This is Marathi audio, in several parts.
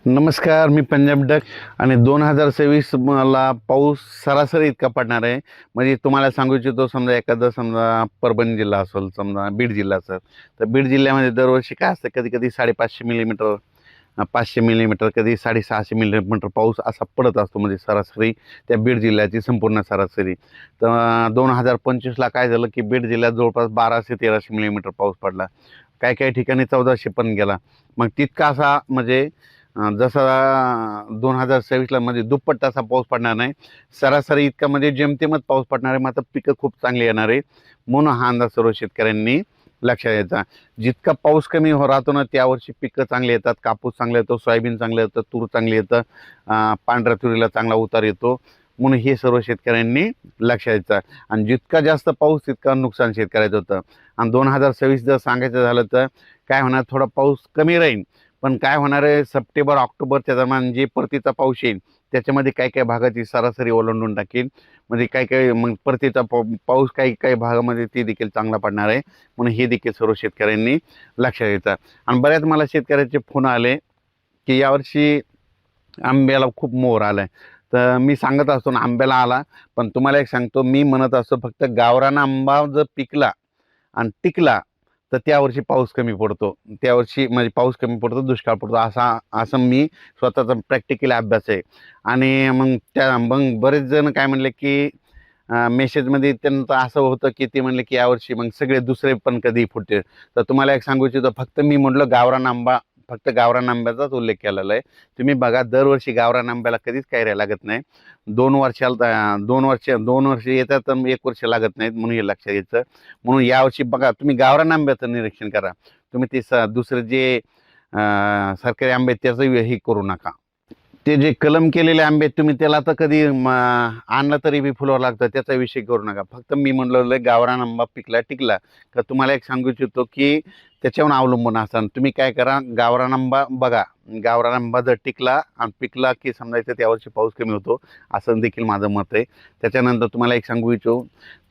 नमस्कार, मी पंजाब डक आणि 2026 मला पाऊस सरासरी इतका पडणार आहे. म्हणजे तुम्हाला सांगू इच्छितो, समजा एखादा समजा परभणी जिल्हा असेल, समजा बीड जिल्हा असेल, तर बीड जिल्ह्यामध्ये दरवर्षी काय असतं, कधी-कधी 550 मिलीमीटर, 500 मिलीमीटर, कधी 650 मिलीमीटर पाऊस असा पडत असतो. म्हणजे सरासरी त्या बीड जिल्ह्याची संपूर्ण सरासरी. तर 2025ला काय झालं, की बीड जिल्ह्यात जवळपास 1200-1300 मिलीमीटर पाऊस पडला. काही-काही ठिकाणी 1400 पण गेला. मग तितका असा म्हणजे जसा 2026ला म्हणजे दुप्पट असा पाऊस पडणार नाही. सरासरी इतका म्हणजे जेमतेमच पाऊस पडणार आहे. मात्र पिकं खूप चांगली येणार आहे. म्हणून हा अंदाज सर्व शेतकऱ्यांनी लक्षात घ्यायचा. जितका पाऊस कमी राहतो ना, त्यावर्षी पिकं चांगली येतात. कापूस चांगला येतो, सोयाबीन चांगलं येतं, तूर चांगली येतं, पांढऱ्या तुरीला चांगला उतार येतो. म्हणून हे सर्व शेतकऱ्यांनी लक्षात घ्यायचं. आणि जितका जास्त पाऊस तितका नुकसान शेतकऱ्याचं होतं. आणि 2026 जर सांगायचं झालं तर काय होणार, थोडा पाऊस कमी राहील. पण काय होणार आहे, सप्टेंबर ऑक्टोबरच्या दरम्यान जे परतीचा पाऊस येईल त्याच्यामध्ये काही काही भागाची सरासरी ओलांडून टाकेल. म्हणजे काही काही मग परतीचा पाऊस काही काही भागामध्ये ते देखील चांगला पडणार आहे. म्हणून हे देखील सर्व शेतकऱ्यांनी लक्षात घ्यायचं. आणि बऱ्याच मला शेतकऱ्याचे फोन आले की यावर्षी आंब्याला खूप मोहर आलाय. तर मी सांगत असतो ना, आंब्याला आला, पण तुम्हाला एक सांगतो, मी म्हणत असतो फक्त गावरान आंबा जर पिकला आणि टिकला तर त्यावर्षी पाऊस कमी पडतो. त्यावर्षी म्हणजे पाऊस कमी पडतो, दुष्काळ पडतो, असं मी स्वतःचा प्रॅक्टिकल अभ्यास आहे. आणि मग बरेच जण काय म्हणले की मेसेजमध्ये त्यांचं असं होतं की ते म्हणले की यावर्षी मग सगळे दुसरे पण कधी फुटते. तर तुम्हाला एक सांगू इच्छितो, फक्त मी म्हटलं गावरान आंबा, फक्त गावरान आंब्याचाच उल्लेख केलेला आहे. तुम्ही बघा, दरवर्षी गावरान आंब्याला कधीच कैऱ्या लागत नाही. 2 वर्ष येतात तर 1 वर्ष लागत नाहीत. म्हणून हे लक्षात घ्यायचं. म्हणून यावर्षी बघा, तुम्ही गावरान आंब्याचं निरीक्षण करा. तुम्ही ते दुसरे जे सरकारी आंबे आहेत त्याचं हे करू नका. ते जे कलम केलेले आंबे तुम्ही त्याला तर कधी आणलं तरी बी फुलावर लागतं, त्याचा विषय करू नका. फक्त मी म्हणलं गावरान आंबा पिकला टिकला का तुम्हाला एक सांगू इच्छितो की त्याच्यावर अवलंबून असताना तुम्ही काय करा, गावरान आंबा बघा. गावरान आंबा जर टिकला आणि पिकला की समजायचं त्यावर्षी पाऊस कमी होतो, असं देखील माझं मत आहे. त्याच्यानंतर तुम्हाला एक सांगू इच्छितो,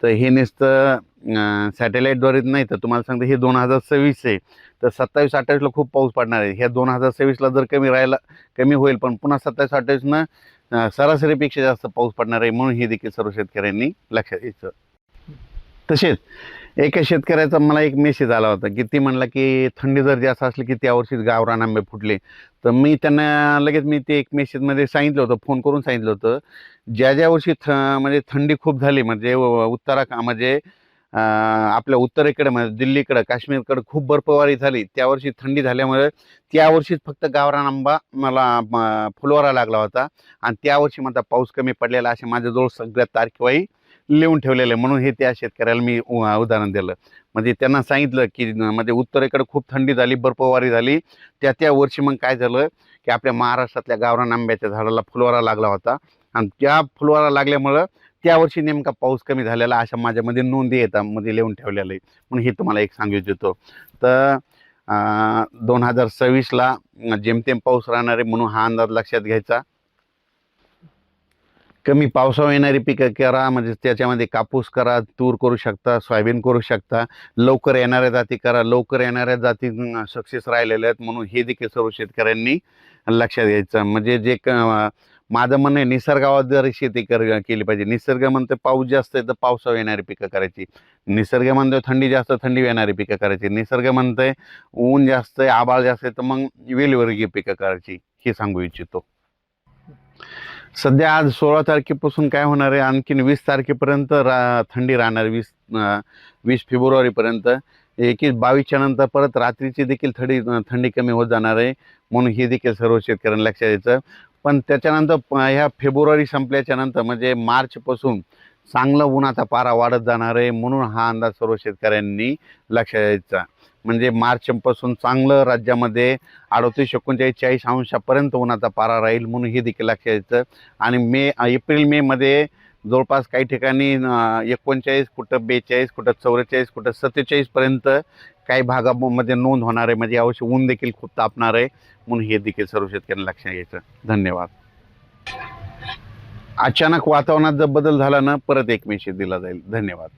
तर हे नुसतं सॅटेलाईटद्वारे नाही, तर तुम्हाला सांगतो हे 2026 आहे. तर 27-28ला खूप पाऊस पडणार आहे. ह्या 2026ला जर कमी होईल, पण पुन्हा 27-28नं सरासरीपेक्षा जास्त पाऊस पडणार आहे. म्हणून हे देखील सर्व शेतकऱ्यांनी लक्षात घ्यायचं. तसेच एका शेतकऱ्याचा मला एक मेसेज आला होता की ती म्हणला की थंडी जर जास्त असली की त्यावर्षीच गावरान आंबे फुटले. तर मी त्यांना लगेच ते एक मेसेजमध्ये सांगितलं होतं, फोन करून सांगितलं होतं, ज्या ज्या वर्षी म्हणजे थंडी खूप झाली, म्हणजे म्हणजे आपल्या उत्तरेकडे म्हणजे दिल्लीकडं, काश्मीरकडं खूप बर्फवारी झाली, त्यावर्षी थंडी झाल्यामुळे त्यावर्षीच फक्त गावरान आंबा मला फुलवारा लागला होता. आणि त्यावर्षी माझा पाऊस कमी पडलेला असे माझ्याजवळ सगळ्या तारखेवाही लिहून ठेवलेलं आहे. म्हणून हे त्या शेतकऱ्याला मी उदाहरण दिलं. म्हणजे त्यांना सांगितलं की म्हणजे उत्तरेकडे खूप थंडी झाली, बर्फवारी झाली, त्या वर्षी मग काय झालं की आपल्या महाराष्ट्रातल्या गावरान आंब्याच्या झाडाला फुलवारा लागला होता. आणि त्या फुलवारा लागल्यामुळं त्यावर्षी नेमका पाऊस कमी झालेला अशा माझ्यामध्ये नोंदी येतात, मध्ये लिहून ठेवलेलं आहे. म्हणून हे तुम्हाला एक सांगू इच्छितो. तर 2026ला जेमतेम पाऊस राहणार आहे, म्हणून हा अंदाज लक्षात घ्यायचा. कमी पावसावर येणारी पिकं करा, म्हणजे त्याच्यामध्ये कापूस करा, तूर करू शकता, सोयाबीन करू शकता. लवकर येणाऱ्या जाती करा. लवकर येणाऱ्या जाती सक्सेस राहिलेल्या आहेत. म्हणून हे देखील सर्व शेतकऱ्यांनी लक्षात घ्यायचं. म्हणजे माझं म्हणणं आहे, निसर्गावर शेती केली पाहिजे. निसर्ग म्हणतो पाऊस जास्त आहे तर पावसावर येणारी पिकं करायची. निसर्ग म्हणतोय थंडी जास्त, थंडी येणारी पिकं करायची. निसर्ग म्हणतोय ऊन जास्त आहे, आभाळ जास्त आहे, तर मग वेलवर्गीय पिकं करायची. हे सांगू इच्छितो. सध्या आज 16 तारखेपासून काय होणार आहे, आणखीन 20 तारखेपर्यंत थंडी राहणार. 20 फेब्रुवारीपर्यंत. 21-22च्या नंतर परत रात्रीची देखील थंडी कमी होत जाणार आहे. म्हणून हे देखील सर्व शेतकऱ्यांना लक्षात द्यायचं. पण त्याच्यानंतर ह्या फेब्रुवारी संपल्याच्या नंतर म्हणजे मार्चपासून चांगलं उन्हाचा पारा वाढत जाणार आहे. म्हणून हा अंदाज सर्व शेतकऱ्यांनी लक्षात द्यायचा. म्हणजे मार्चपासून चांगलं राज्यामध्ये 38-39-40 अंशापर्यंत उन्हाचा पारा राहील. म्हणून हे देखील लक्षात द्यायचं. आणि एप्रिल-मे मध्ये जवळपास काही ठिकाणी 39, कुठं 42, कुठं 44, कुठं 47पर्यंत काही भागामध्ये नोंद होणार आहे. म्हणजे यावर्षी ऊन देखील खूप तापणार आहे. म्हणून हे देखील सर्व शेतकऱ्यांना लक्षात घ्यायचं. धन्यवाद. अचानक वातावरणात जर बदल झाला ना, परत एक मेसेज दिला जाईल. धन्यवाद.